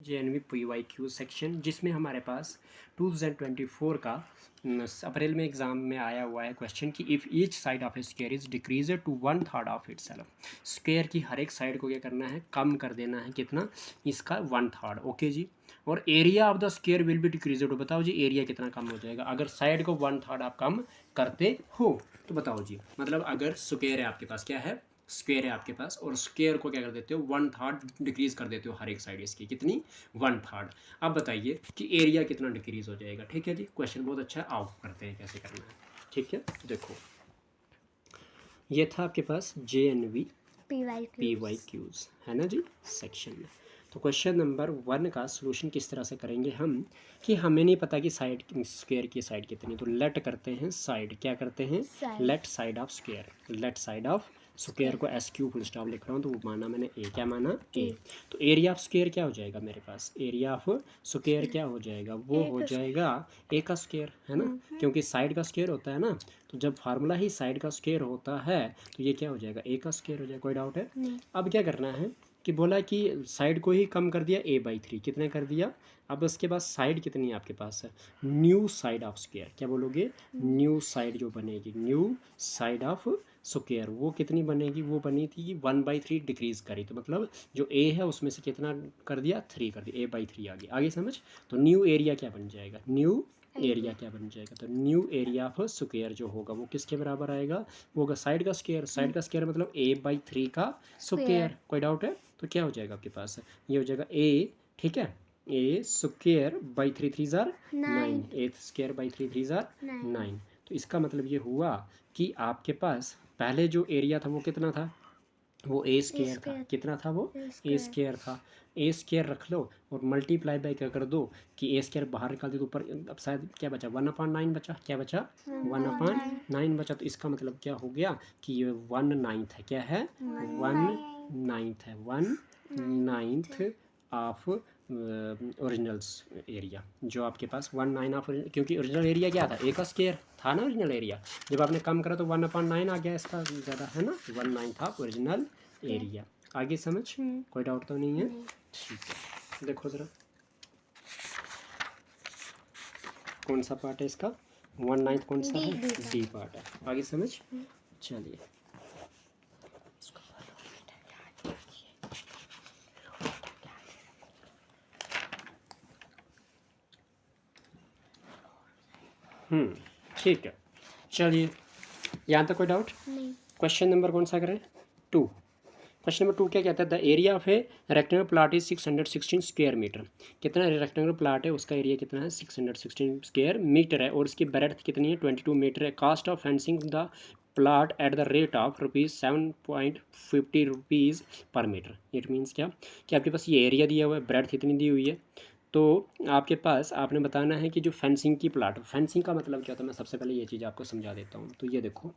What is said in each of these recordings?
JNV PYQ section, जिसमें हमारे पास 2024 का अप्रैल में एग्ज़ाम में आया हुआ है क्वेश्चन कि if each side of a square is decrease to 1/3 of itself, square की हर एक साइड को क्या करना है, कम कर देना है, कितना, इसका 1/3। ओके जी। और area of the square will be decrease to, बताओ जी एरिया कितना कम हो जाएगा अगर साइड को 1/3 आप कम करते हो। तो बताओ जी, मतलब अगर स्क्वायर है आपके पास, क्या है, स्क्वायर है आपके पास, और स्क्वायर को क्या कर देते हो, 1/3 डिक्रीज कर देते हो हर एक साइड इसकी, कितनी, 1/3। अब बताइए कि एरिया कितना डिक्रीज हो जाएगा। ठीक है जी, क्वेश्चन बहुत अच्छा है, आओ करते हैं कैसे करना है। ठीक है, देखो ये था आपके पास JNV PYQs, है ना जी, सेक्शन में। तो क्वेश्चन नंबर 1 का सोल्यूशन किस तरह से करेंगे हम, कि हमें नहीं पता कि साइड स्क्वायर की साइड कितनी, तो लेट करते हैं साइड, क्या करते हैं, let side of square, let side of square को SQ फुल स्टॉप लिख रहा हूँ, तो वो माना मैंने A, क्या माना, A। तो एरिया ऑफ स्क्वायर क्या हो जाएगा मेरे पास, एरिया ऑफ स्क्वायर क्या हो जाएगा, वो हो जाएगा A का स्क्वायर, है ना, क्योंकि साइड का स्क्वायर होता है ना, तो जब फार्मूला ही साइड का स्क्वायर होता है तो ये क्या हो जाएगा, A का स्क्वायर हो जाएगा। कोई डाउट है? अब क्या करना है कि बोला कि साइड को ही कम कर दिया, A/3 कितने कर दिया। अब उसके बाद साइड कितनी है आपके पास है, न्यू साइड ऑफ स्क्वायर, क्या बोलोगे, न्यू साइड जो बनेगी, न्यू साइड ऑफ स्क्वायर, वो कितनी बनेगी, वो बनी थी 1/3 डिक्रीज करी, तो मतलब जो A है उसमें से कितना कर दिया, 3 कर दिया, A/3 आ गया, आगे समझ। तो न्यू एरिया क्या बन जाएगा, न्यू एरिया क्या बन जाएगा, तो न्यू एरिया ऑफ स्क्वायर जो होगा वो किसके बराबर आएगा, वो होगा साइड का स्क्वायर, साइड का स्क्वायर मतलब A/3 का स्क्वायर। कोई डाउट है? तो क्या हो जाएगा आपके पास, ये हो जाएगा A, ठीक है, A square by 3 3 jar 9, A square by 3 3 jar 9। तो इसका मतलब ये हुआ कि आपके पास पहले जो एरिया था वो कितना था, वो A स्क्वायर था, कितना था वो, A स्क्वायर था। A स्क्वायर रख लो और मल्टीप्लाई बाय क्या कर दो कि A स्क्वायर बाहर निकाल दे तो ऊपर, अब शायद क्या बचा, 1/9 बचा, क्या बचा, 1/9 बचा। तो इसका मतलब क्या हो गया कि ये 1/9 है, क्या है, 1/9 है, 1/9 ऑफ ओरिजिनल्स एरिया, जो आपके पास 1/9 ऑफ, क्योंकि ओरिजिनल एरिया क्या था, A का स्क्वायर था ना ओरिजिनल एरिया, जब आपने कम करा तो 1/9 आ गया इसका ज़्यादा, है ना, 1/9 था ओरिजिनल एरिया। आगे समझ, कोई डाउट तो नहीं है? ठीक है, देखो ज़रा कौन सा पार्ट है इसका, 1/9 कौन सा है, D पार्ट है। आगे समझ, चलिए ठीक है, चलिए यहाँ तक कोई डाउट नहीं। क्वेश्चन नंबर कौन सा करें, 2। क्वेश्चन नंबर 2 क्या कहता है, the area of a rectangle plot is 616 square metre, कितना रेक्टेंगल प्लाट है उसका एरिया कितना है, 616 स्क्वायर मीटर है, और उसकी ब्रेड्थ कितनी है, 22 मीटर है। Cost of fencing the plot at the rate of ₹7.50 per metre. It means क्या कि आपके पास ये एरिया दिया हुआ है, ब्रेड्थ कितनी दी हुई है, तो आपके पास आपने बताना है कि जो फेंसिंग की प्लाट, फेंसिंग का मतलब क्या होता है, मैं सबसे पहले ये चीज़ आपको समझा देता हूँ। तो ये देखो,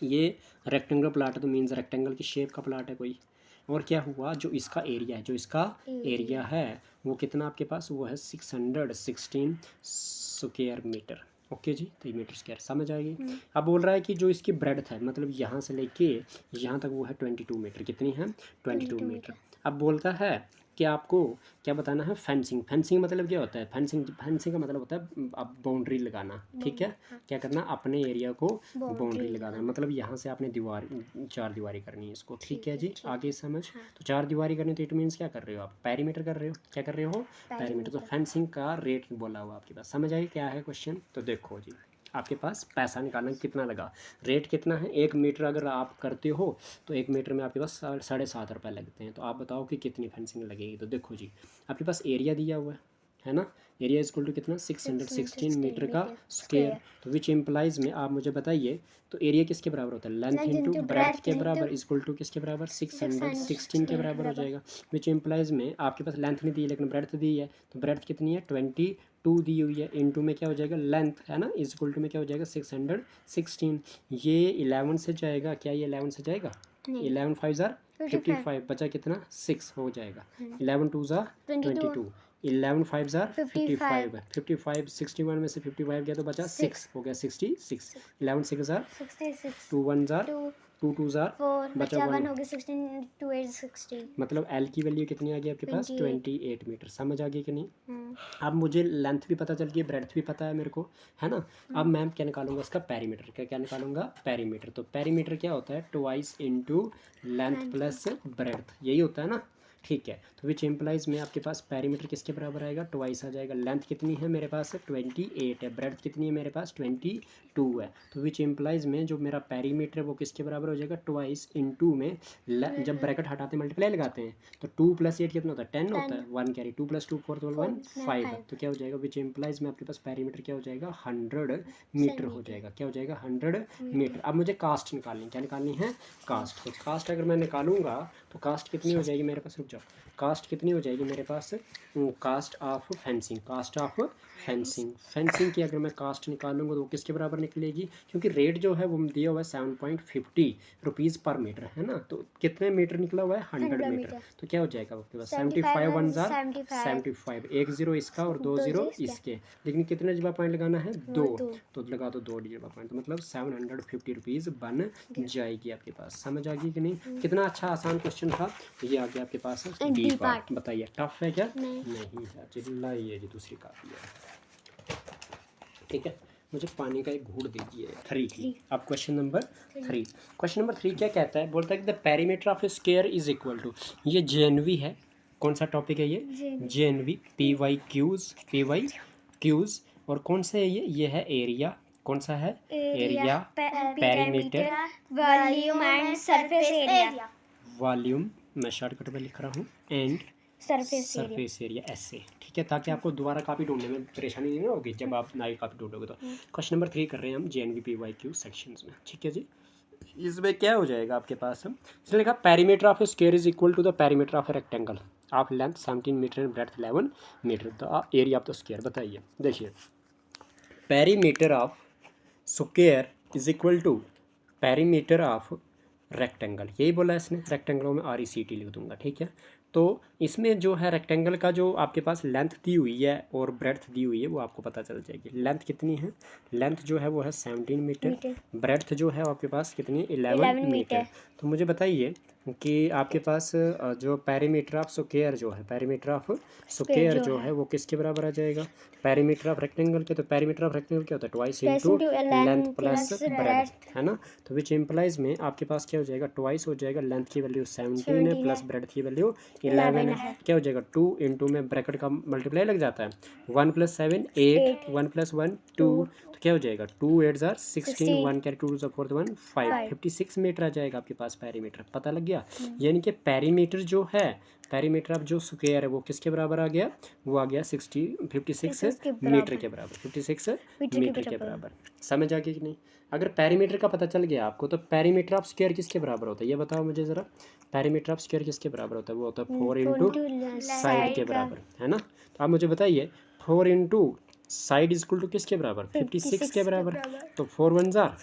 ये रेक्टेंगल प्लाट है, तो मीन्स रेक्टेंगल की शेप का प्लाट है कोई, और क्या हुआ, जो इसका एरिया है, जो इसका एरिया है वो कितना आपके पास, वो है 616 स्क्वायर मीटर। ओके जी, तो ये मीटर स्क्वायर समझ आएगी। अब बोल रहा है कि जो इसकी ब्रेड्थ है, मतलब यहाँ से लेके यहाँ तक वो है 22 मीटर, कितनी है, 22 मीटर। अब बोलता है कि आपको क्या बताना है, फेंसिंग। फेंसिंग मतलब क्या होता है, फेंसिंग का मतलब होता है अब बाउंड्री लगाना, ठीक है, क्या करना, अपने एरिया को बाउंड्री लगाना, मतलब यहाँ से आपने दीवार, 4 दीवारी करनी है इसको, ठीक है जी, आगे समझ। तो 4 दीवारी करनी, तो इट मीन्स क्या कर रहे हो आप, पेरीमीटर कर रहे हो, क्या कर रहे हो, पेरीमीटर। तो फेंसिंग का रेट बोला हुआ आपके पास, समझ आइए क्या है क्वेश्चन। तो देखो जी, आपके पास पैसा निकालना कितना लगा, रेट कितना है, 1 मीटर अगर आप करते हो तो 1 मीटर में आपके पास 7.5 रुपये लगते हैं। तो आप बताओ कि कितनी फेंसिंग लगेगी। तो देखो जी, आपके पास एरिया दिया हुआ है ना, एरिया इक्वल टू कितना, 616 मीटर का स्क्वायर। तो विच एम्प्लाइज में आप मुझे बताइए, तो एरिया किसके बराबर होता है, लेंथ इंटू ब्रेड्थ के बराबर, इक्वल टू किसके बराबर, 616 के बराबर हो जाएगा। विच एम्प्लाइज में आपके पास लेंथ नहीं दी है लेकिन ब्रेड्थ दी है, तो ब्रेड्थ कितनी है, 22 दी हुई है, इनटू में क्या हो जाएगा, लेंथ है ना, इज इक्वल टू में क्या हो जाएगा, 616। ये 11 से जाएगा, क्या ये 11 से जाएगा, 11 5 जार 55, बचा कितना, 6 हो जाएगा, 11 2 जार 22, 11 5 जार 55, 55 61 में से 55 गया तो बचा 6, हो गया 66, 11 6 जार 2 1 जार 2 जार 4 बचा बचा 1 1 हो गया 16 2 8 16 मतलब एल की वैल्यू कितनी आ गई आपके पास 28 मीटर। समझ आ गई कि नहीं। अब मुझे लेंथ भी पता चल गई, ब्रेड्थ भी पता है मेरे को, है ना। अब मैं क्या निकालूंगा इसका पेरीमीटर, क्या निकालूंगा पेरीमीटर। तो पेरीमीटर क्या होता है twice into length plus breadth, यही होता है ना। ठीक है, तो विच इम्प्लाइज में आपके पास पेरीमीटर किसके बराबर आएगा ट्वाइस आ जाएगा। लेंथ कितनी है मेरे पास 28 है, ब्रेड्थ कितनी है मेरे पास 22 है। तो विच इम्प्लाइज में जो मेरा पेरीमीटर है वो किसके बराबर हो जाएगा ट्वाइस इनटू में जब ब्रैकेट हटाते मल्टीप्लाई लगाते हैं तो 2 + 8 कितना होता है 10 होता है, 1 कैरी 2 + 2 4 तो 1 5 है। तो क्या हो जाएगा विच इम्प्लाइज में आपके पास पेरीमीटर क्या हो जाएगा 100 मीटर हो जाएगा। क्या हो जाएगा 100 मीटर। अब मुझे कास्ट निकालनी, क्या निकालनी है कास्ट। तो कास्ट अगर मैं निकालूंगा तो कास्ट कितनी हो जाएगी मेरे पास, रुक जाओ, कास्ट कितनी हो जाएगी मेरे पास cost of fencing, cost of fencing. Fencing की अगर मैं कास्ट निकालूंगा तो वो किसके बराबर निकलेगी, क्योंकि रेट जो है वो दिया हुआ है 7.50 रुपीज़ पर मीटर, है ना। तो कितने मीटर निकला हुआ है 100 मीटर। तो क्या हो जाएगा आपके पास 75 1 जार 75, 1 0 इसका और 2 0 इसके, लेकिन कितने जगह पॉइंट लगाना है 2, तो लगा दो 2 जगह पॉइंट, तो मतलब 750 रुपीज़ बन जाएगी आपके पास। समझ आ गई कि नहीं। कितना अच्छा आसान क्वेश्चन था। ये आ गया आपके पास डी पार्ट। बताइए टफ है क्या, नहीं है। चिल्लाइए जी, दूसरी कापी है। ठीक है, मुझे पानी का एक घूंट दीजिए। 3 अब क्वेश्चन नंबर 3। क्वेश्चन नंबर 3 क्या कहता है, बोलता है कि the perimeter of a square is equal to, ये जेएनवी है। कौन सा टॉपिक है ये जेएनवी, पी वाई क्यूज और कौन सा है ये है एरिया। कौन सा है area, perimeter, volume and surface area, volume मैं शॉर्टकट में लिख रहा हूँ, एंड सरफेस एरिया ऐसे। ठीक है, ताकि आपको दोबारा कापी ढूंढने में परेशानी नहीं होगी जब आप नई कापी ढूंढोगे। तो क्वेश्चन नंबर 3 कर रहे हैं हम JNV-PYQ सेक्शंस में। ठीक है जी, इसमें क्या हो जाएगा आपके पास, हम इसने लिखा perimeter of a square is equal to the perimeter of a rectangle of length 17 metre and breadth 11 metre, the area of the square. बताइए, देखिए perimeter of square is equal to perimeter of rectangle, यही बोला इसने। रेक्टेंगलों में RECT लिख दूंगा। ठीक है, तो इसमें जो है रेक्टेंगल का जो आपके पास लेंथ दी हुई है और ब्रेड्थ दी हुई है वो आपको पता चल जाएगी। लेंथ कितनी है, लेंथ जो है वो है 17 मीटर, ब्रेड्थ जो है आपके पास कितनी 11 मीटर। तो मुझे बताइए कि आपके पास जो पेरीमीटर ऑफ स्क्वायर जो है, पेरीमीटर ऑफ स्क्वायर जो है वो किसके बराबर आ जाएगा पेरीमीटर ऑफ रेक्टेंगल के। तो पेरीमीटर ऑफ रेक्टेंगल क्या होता है twice into length plus breadth, है ना। तो विच इम्प्लाइज में आपके पास क्या हो जाएगा ट्वाइस हो जाएगा, लेंथ की वैल्यू 17 है प्लस ब्रेड्थ की वैल्यू 11 है। क्या हो जाएगा 2 इंटू में ब्रैकेट का मल्टीप्लाई लग जाता है, 1 + 7 8, 1 + 1 2, तो क्या हो जाएगा 2 8 जार 16, 1 कैरी 2 + 4 1 5, 56 मीटर आ जाएगा आपके पास पेरीमीटर। पता लग गया। यानी कि पेरीमीटर जो है, पेरीमीटर ऑफ जो स्क्वायर है वो किसके बराबर आ गया, वो आ गया 56 मीटर के बराबर, 56 मीटर के बराबर। समझ आ गया कि नहीं। अगर पेरीमीटर का पता चल गया आपको तो पेरीमीटर ऑफ स्क्वायर किसके बराबर होता है ये बताओ मुझे ज़रा। पेरीमीटर ऑफ स्क्वायर किसके बराबर होता है, वो होता है 4 इंटू साइड के बराबर, है ना। तो आप मुझे बताइए 4 into side is equal to किसके बराबर 56 के बराबर। तो 4 1 जार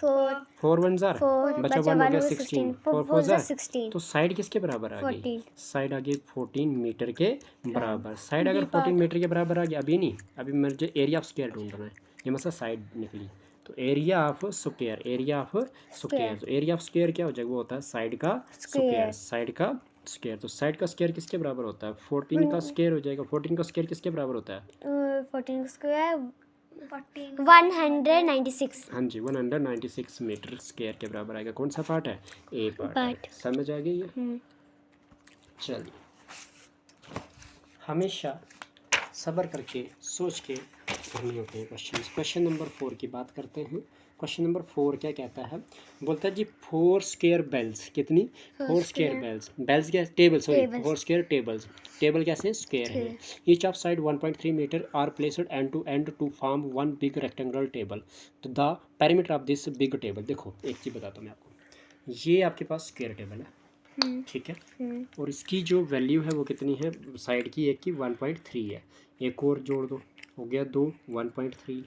4 1 जार बचा 1 हो गया 16, 4 4 जार 16, तो साइड किसके बराबर आ गई, साइड आ गई 14 मीटर के बराबर। साइड अगर 14 मीटर के बराबर आ गया, अभी नहीं, अभी मुझे एरिया ऑफ स्क्वायर ढूंढना है, ये मतलब साइड निकली। तो area of square, area of square, तो एरिया ऑफ स्क्वायर क्या हो जाएगा, वो होता है साइड का स्क्वायर, साइड का स्क्वायर। तो साइड का स्क्वायर किसके बराबर होता है 14 का स्क्वायर हो जाएगा। 14 का स्क्वायर किसके बराबर होता है 14 स्क्वायर 196। हाँ जी 196 मीटर स्क्वायर के बराबर आएगा। कौन सा पार्ट है ए पार्ट। समझ आ गई है। चलिए, हमेशा सब्र करके सोच के पढ़ने होते हैं क्वेश्चन। क्वेश्चन नंबर 4 की बात करते हैं। क्वेश्चन नंबर 4 क्या कहता है, बोलता है जी 4 स्क्वायर बेल्स, कितनी 4 स्क्वायर बेल्स, बेल्स क्या table, sorry 4 square tables, table कैसे स्क्वायर है, each of side 1.3 metre are placed and to form one big rectangular table, तो the perimeter of this big table. देखो एक चीज़ बताता हूँ मैं आपको, ये आपके पास स्क्वायर टेबल है, ठीक है, और इसकी जो वैल्यू है वो कितनी है साइड की, एक की 1.3 है, एक और जोड़ दो हो गया 2 1.3,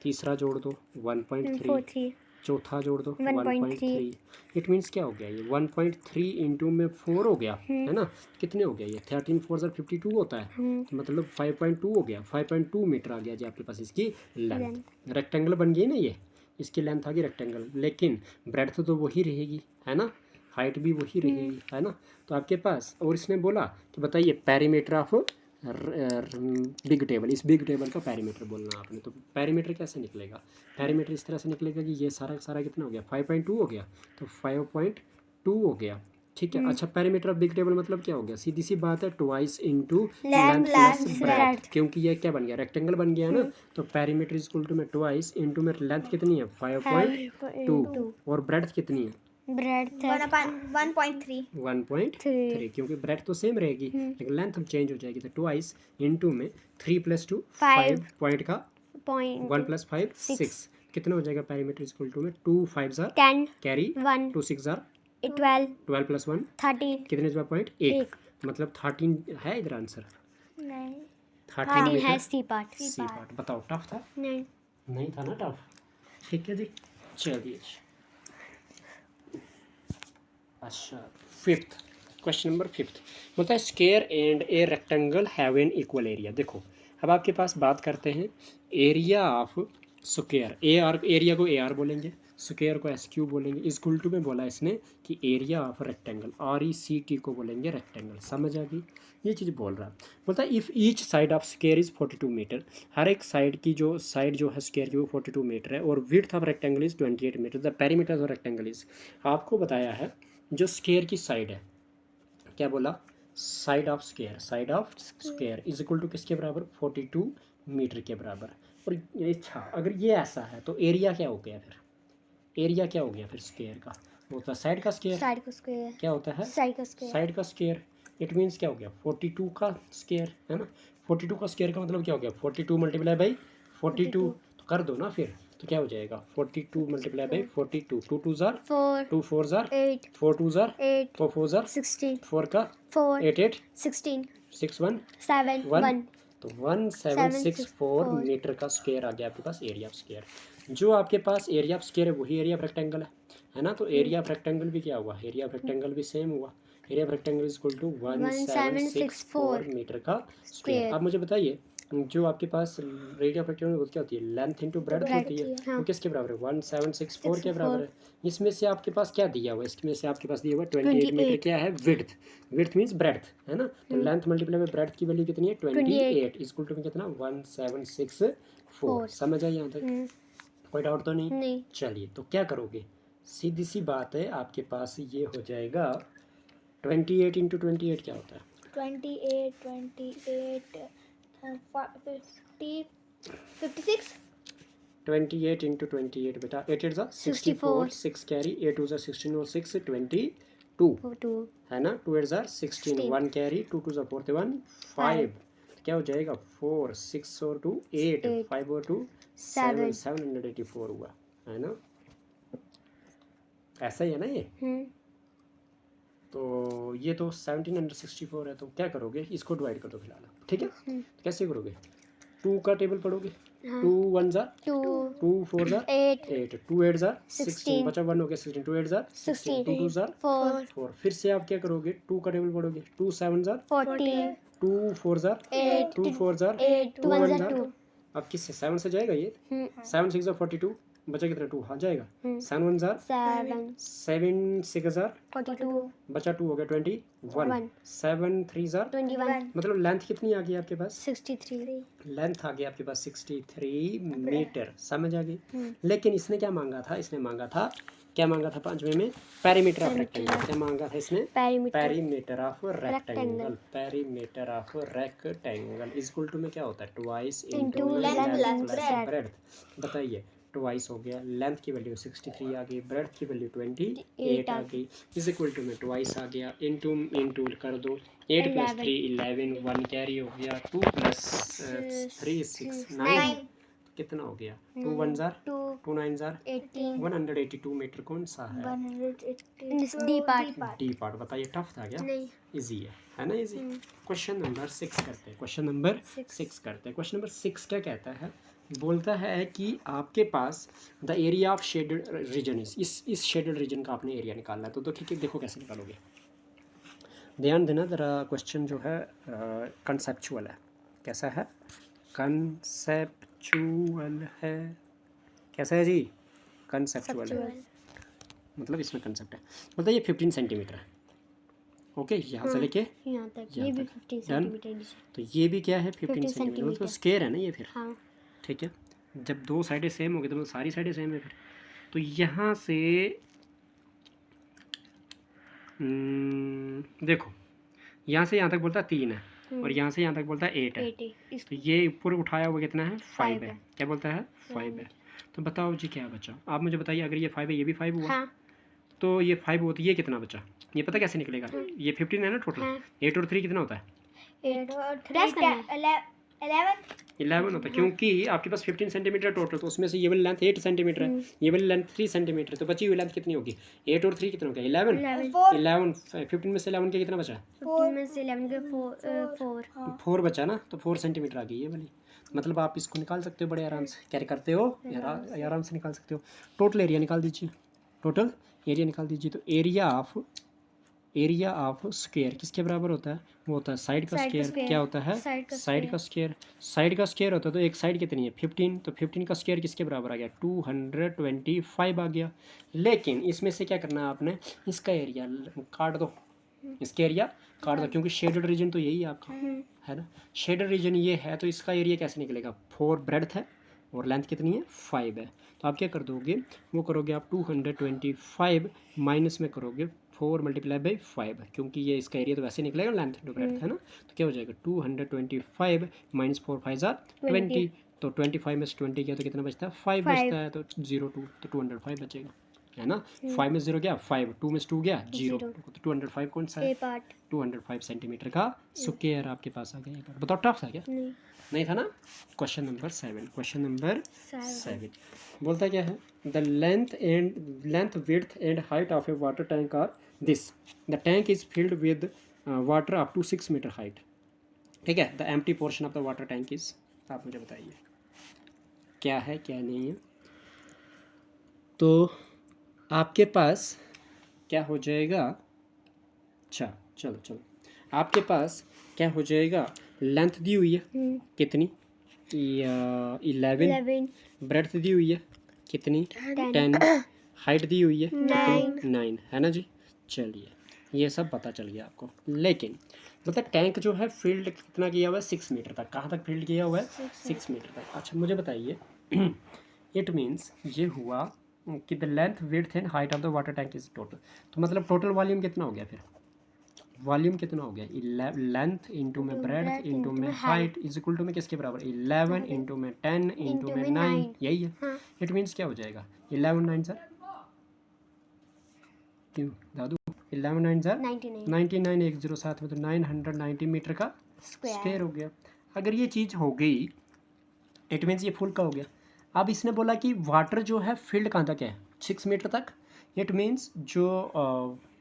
तीसरा जोड़ दो 1.3, चौथा जोड़ दो 1.3। इट मीन्स क्या हो गया ये 1.3 इंटू में 4 हो गया, है ना। कितने हो गया ये 13 4 52 होता है, तो मतलब 5.2 हो गया, 5.2 मीटर आ गया जी आपके पास इसकी लेंथ। रेक्टेंगल बन गई ना ये, इसकी लेंथ आ गई रेक्टेंगल, लेकिन ब्रेड्थ तो वही रहेगी, है ना। हाइट भी वही रहेगी, है ना। तो आपके पास, और इसने बोला कि बताइए पेरीमीटर ऑफ बिग टेबल, इस बिग टेबल का पेरीमीटर बोलना आपने। तो पेरीमीटर कैसे निकलेगा? पेरीमीटर इस तरह से निकलेगा कि ये सारा सारा कितना हो गया, 5.2 हो गया, तो 5.2 हो गया, ठीक है। अच्छा, पेरीमीटर ऑफ बिग टेबल मतलब क्या हो गया? सीधी सी बात है, twice into length plus breadth, क्योंकि ये क्या बन गया, रेक्टेंगल बन गया ना। तो पेरीमीटर इज इक्वल टू में ट्वाइस इनटू में लेंथ कितनी है 5.2 और ब्रेड्थ कितनी है ब्रेड 1.3 1.3, क्योंकि ब्रेथ तो सेम रहेगी लेकिन लेंथ चेंज हो जाएगी। तो ट्वाइस इनटू में 3 + 2 5 पॉइंट का 1 + 5 6, कितना हो जाएगा पेरीमीटर इज इक्वल टू में 2 5 10 कैरी 1 2 6 12 12 + 1 13 कितने जगह पॉइंट 1, मतलब 13 है इधर आंसर। नहीं 13 मीटर है सी पार्ट सी पार्ट। बताओ टफ था? नहीं नहीं था ना टफ, ठीक है जी। चलिए अच्छा, फिफ्थ क्वेश्चन नंबर फिफ्थ बोलता है square and a rectangle have an equal area. देखो अब आपके पास बात करते हैं area of square, A R, area को ए आर बोलेंगे, स्क्वायर को एस क्यू बोलेंगे। इस टू में बोला इसने कि area of rectangle, R E C T को बोलेंगे रेक्टेंगल। समझ आ गई? ये चीज़ बोल रहा है। बोलता है if each side of square is 42 metre, हर एक साइड की जो साइड जो है स्क्वायर की वो 42 मीटर है, और width of rectangle is 28 metre, the perimeter of rectangle is. आपको बताया है जो स्क्वायर की साइड है, क्या बोला, side of square, side of square is equal to किसके बराबर, 42 मीटर के बराबर। और अच्छा अगर ये ऐसा है तो एरिया क्या हो गया फिर, एरिया क्या हो गया फिर स्क्वायर का, वो होता है साइड का स्क्वायर। साइड का स्क्वायर क्या होता है साइड का स्क्वायर साइड का स्क्वायर। इट मीन्स क्या हो गया 42 का स्क्वायर, है ना। 42 का स्क्वायर का मतलब क्या हो गया 42 मल्टीप्लाई बाई 42, तो कर दो ना फिर, तो क्या हो जाएगा 42 multiply by 42, 2 2 jar 4 2 4 jar 8 4 2 jar 8 4 4 jar 16 4 का 4 8 8 16 6 1 7 1, 1 तो 1764 मीटर का स्क्वायर आ गया आपके पास एरिया ऑफ स्क्वायर। जो आपके पास एरिया ऑफ स्क्वायर है वही एरिया ऑफ रेक्टेंगल है ना। तो एरिया ऑफ रेक्टेंगल भी क्या हुआ, एरिया ऑफ रेक्टेंगल भी सेम हुआ, area of rectangle is equal to 1764 metre का स्क्वायर। अब मुझे बताइए जो आपके पास एरिया ऑफ रेक्टेंगल क्या होती है, लेंथ इंटू ब्रेड्थ होती है, वो किसके बराबर है 1764 के बराबर है। इसमें से आपके पास क्या दिया हुआ है, इसमें से आपके पास दिया हुआ 28 मीटर क्या है विड्थ, विड्थ मीन्स ब्रेड्थ, है ना। तो लेंथ मल्टीप्लाई बाय ब्रेड्थ की वैल्यू कितनी है 28 इक्वल टू कितना 1764। समझ आई यहाँ तक? कोई डाउट तो नहीं? चलिए तो क्या करोगे, सीधी सी बात है आपके पास ये हो जाएगा 28 इंटू 28 क्या होता है 28 28 50 56 28 इंटू 28 बेटा 8 8 64 6 कैरी 8 2 16 और 6 22 है ना, 2 8 16 1 कैरी 2 2 41 5, क्या हो जाएगा 4 6 और 2 8 5 और 2 7 784 हुआ, है ना। ऐसा ही है ना ये। तो ये तो 1764 है, तो क्या करोगे इसको डिवाइड कर दो फिलहाल, ठीक है। तो कैसे करोगे, 2 का टेबल पढ़ोगे, 2 1 जार 2 4 जार 8 2 8 जार 16 बचा 1 हो गया 16 2 8 जार 16 2 2 जार 4, फिर से आप क्या करोगे 2 का टेबल पढ़ोगे 2 7 जार 14 2 4 जार 2 4 जार 2 1 जार, अब किससे 7 से जाएगा ये, 7 6 जार 42 बचा कितना 2 हाँ जाएगा, 7 1 जार 7 6 जार 42 बचा 2 हो गया 21 7 3 जार 21 मतलब लेंथ कितनी आ गई आपके पास, 63 लेंथ आ गई आपके पास 63 मीटर। समझ आ गई। लेकिन इसने क्या मांगा था, इसने मांगा था क्या मांगा था पांचवें में पेरीमीटर ऑफ रेक्टेंगल, क्या मांगा था इसने perimeter of rectangle, perimeter of rectangle is equal to में क्या होता है twice into length plus breadth. बताइए ट्वाइस हो गया, लेंथ की वैल्यू 63 आ गई, ब्रेड्थ की वैल्यू 28 आ गई, इज इक्वल टू में ट्वाइस आ गया, इनटू इनटू कर दो 8 + 3 11 1 कैरी हो गया 2 + 3 6 9, कितना हो गया 2 1 जार 2 9 जार 182 मीटर कौन सा है, डी पार्ट। बताइए टफ था क्या, इजी है ना इजी। क्वेश्चन नंबर 6 करते हैं, क्वेश्चन नंबर 6 करते हैं। क्वेश्चन नंबर 6 क्या कहता है, बोलता है कि आपके पास the area of shaded region इस शेडेड रीजन का आपने एरिया निकालना है। तो ठीक है देखो कैसे निकालोगे, ध्यान देना ज़रा। क्वेश्चन जो है कंसेप्चुअल है, कैसा है कंसेप्चुअल है, कैसा है जी कंसेप्चुअल है। मतलब इसमें कंसेप्ट है। बोलता है ये 15 सेंटीमीटर है। ओके, यहाँ से लेके यहाँ तक यहाँ ये भी तक। 15 Done? सेंटीमीटर नीचे। तो ये भी क्या है 15 15 सेंटीमीटर, मतलब सेंटीमीटर। स्क्वायर है ना ये फिर। हाँ ठीक है, जब दो साइडें सेम हो गई तो मतलब सारी साइडें सेम है फिर। तो यहाँ से देखो, यहाँ से यहाँ तक बोलता है 3 है और यहाँ से यहाँ तक बोलता है 8 है। 80 इस तो ये ऊपर उठाया हुआ कितना है 5 5 है। है। क्या बोलता है 5 है। तो बताओ जी क्या बचा, आप मुझे बताइए। अगर ये 5 है ये भी 5 हुआ, हाँ तो ये 5 होती है, ये कितना बचा ये पता कैसे निकलेगा। ये 15 है ना टोटल। हाँ। 8 और 3 कितना होता है 8 और 3 Press करना है। 11 11 होता है, क्योंकि आपके पास 15 सेंटीमीटर टोटल, तो उसमें से ये वाली लेंथ 8 सेंटीमीटर है, ये वाली लेंथ 3 सेंटीमीटर, तो बची हुई लेंथ कितनी होगी 8 और 3 कितना हो गया 11। 11 15 में से 11 के कितना बचा 15 में से 11 के 4 4 बचा ना, तो 4 सेंटीमीटर आ गई ये वाली। मतलब आप इसको निकाल सकते हो बड़े आराम से, कैरी करते हो आराम से निकाल सकते हो। टोटल एरिया निकाल दीजिए, टोटल एरिया निकाल दीजिए। तो एरिया ऑफ स्क्वायर किसके बराबर होता है, वो होता है साइड का स्क्वायर। क्या होता है साइड का स्क्वायर। साइड का स्क्वायर होता है, तो एक साइड कितनी है 15, तो 15 का स्क्वायर किसके बराबर आ गया 225 आ गया। लेकिन इसमें से क्या करना है आपने, इसका एरिया काट दो, इसका एरिया काट दो, क्योंकि शेडेड रीजन तो यही है आपका, है ना। शेडेड रीजन ये है, तो इसका एरिया कैसे निकलेगा 4 ब्रेड्थ है और लेंथ कितनी है 5 है। तो आप क्या कर दोगे, वो करोगे आप 225 माइनस में करोगे 4 मल्टीप्लाई बाई 5, क्योंकि ये इसका एरिया तो वैसे निकलेगा लेंथ टू ब्रेड्थ है ना। तो क्या हो जाएगा 225 माइनस 4 5 20। तो 25 में से 20 किया तो कितना बचता है 5 बचता है, तो 0 2 तो 205 बचेगा, है ना। 5 में 0 गया 5, 2 में से 2 गया 0, तो 205 कौन सा है 205 सेंटीमीटर का स्क्वायर आपके पास आ गया। बताओ टफ था क्या, नहीं था ना। क्वेश्चन नंबर 7, क्वेश्चन नंबर 7 बोलता क्या है, the length width and height of a water tank are this, the tank is filled with water up to 6 metre height. ठीक है, the empty portion of the water tank is, आप मुझे बताइए क्या है क्या नहीं है। तो आपके पास क्या हो जाएगा, अच्छा चलो आपके पास क्या हो जाएगा, लेंथ दी हुई है कितनी 11, ब्रेड्थ दी हुई है कितनी 10, हाइट दी हुई है कितनी 9, है ना जी। चलिए ये सब पता चल गया आपको। लेकिन मतलब टैंक जो है फील्ड कितना किया हुआ है 6 मीटर तक, कहाँ तक फील्ड किया हुआ है 6 मीटर तक। अच्छा मुझे बताइए इट मीन्स ये हुआ कि the length width and height of the water tank is total, तो मतलब टोटल वॉल्यूम कितना हो गया फिर, वॉल्यूम कितना हो गया लेंथ इंटू में ब्रेड्थ इंटू में हाइट इज इक्वल टू में किसके बराबर 11 इंटू में 10 इंटू में 9, यही है। इट मीन्स क्या हो जाएगा 11 9 सर क्यों दादू 11 9 सर 99 1 0 7 में, तो 990 मीटर का स्क्वायर हो गया। अगर ये चीज़ हो गई इट मीन्स ये फुल का हो गया। अब इसने बोला कि वाटर जो है फील्ड कहाँ तक है 6 मीटर तक, इट मीन्स जो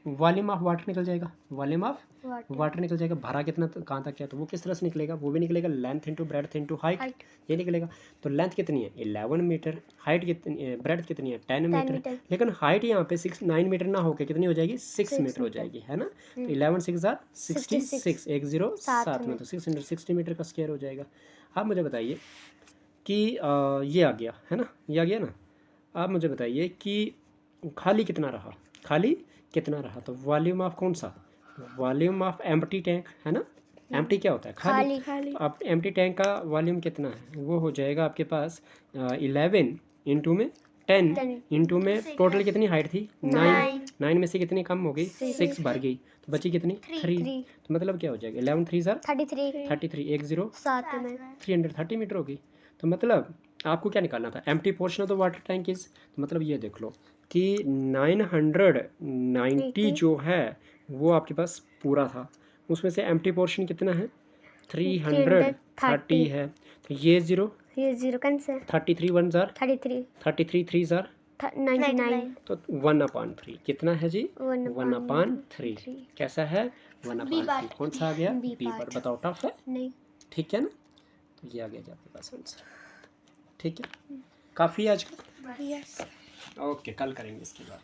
वॉल्यूम ऑफ वाटर निकल जाएगा, वॉल्यूम ऑफ वाटर निकल जाएगा। भरा कितना कहाँ तक है, तो वो किस तरह से निकलेगा, वो भी निकलेगा length into breadth into height, ये निकलेगा। तो लेंथ कितनी है 11 मीटर, हाइट कितनी, ब्रेड्थ कितनी है 10 मीटर, लेकिन हाइट यहाँ पे 9 मीटर ना होकर कितनी हो जाएगी 6 मीटर हो जाएगी, है ना। तो 11 6 66 1 0 7 में, तो 660 मीटर का स्क्वायर हो जाएगा। आप मुझे बताइए कि ये आ गया है ना, ये आ गया ना। आप मुझे बताइए कि खाली कितना रहा, खाली कितना रहा, तो वॉल्यूम ऑफ कौन सा, वॉल्यूम ऑफ एम्प्टी टैंक, है ना। एम्प्टी क्या होता है खाली। अब एम्प्टी टैंक का वॉल्यूम कितना है, वो हो जाएगा आपके पास 11 इंटू में 10 इंटू में टोटल कितनी हाइट थी 9 में से कितनी कम हो गई 6 भर गई, तो बची कितनी 3, तो मतलब क्या हो जाएगा 11 3 33 1 0 7 में 330 मीटर होगी। तो मतलब आपको क्या निकालना था, empty portion of the water tank is, तो मतलब ये देख लो कि 990 जो है वो आपके पास पूरा था, उसमें से एम्प्टी पोर्शन कितना है 330 है, तो ये जीरो कैंसिल 33 1 जार 33 3 जार 99, तो 1/3 कितना है जी 1/3 कैसा है 1/3 कौन सा आ गया बी पर। बताओ टफ है नहीं, ठीक है ना। तो ये आ गया जी आपके पास आंसर, ठीक है। काफ़ी आज का, ओके कल करेंगे इसके बाद।